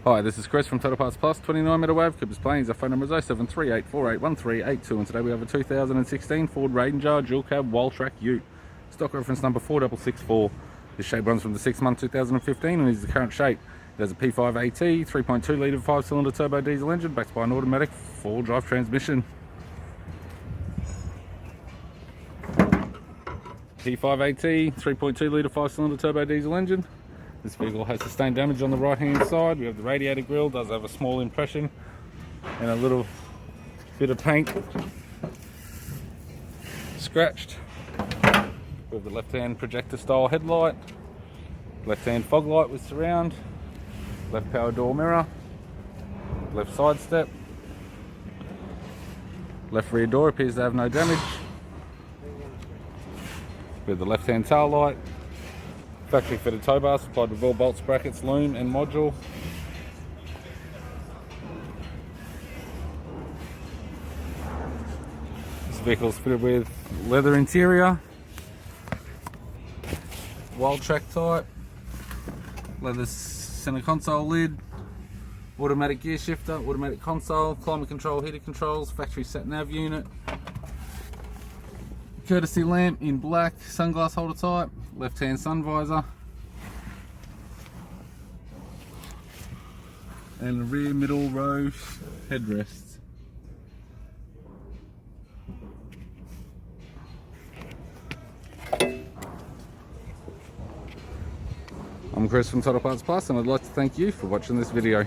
Hi, this is Chris from Total Parts Plus, 29 Meadow Ave, Coopers Plains. Our phone number is 0738481382, and today we have a 2016 Ford Ranger dual cab Wildtrak Ute. Stock reference number 4664. This shape runs from the 6th month 2015 and is the current shape. It has a P5AT, 3.2 litre 5-cylinder turbo diesel engine backed by an automatic 4-wheel drive transmission. P5AT, 3.2 litre 5-cylinder turbo diesel engine. This vehicle has sustained damage on the right hand side. We have the radiator grille, does have a small impression and a little bit of paint scratched. We have the left hand projector-style headlight, left hand fog light with surround, left power door mirror, left side step, left rear door appears to have no damage. We have the left hand tail light, factory fitted tow bar supplied with all bolts, brackets, loom and module. This vehicle is fitted with leather interior, Wildtrak type, leather center console lid, automatic gear shifter, automatic console, climate control, heater controls, factory sat nav unit, courtesy lamp in black, sunglass holder type, left hand sun visor, and a rear middle row headrest. I'm Chris from Total Parts Plus, and I'd like to thank you for watching this video.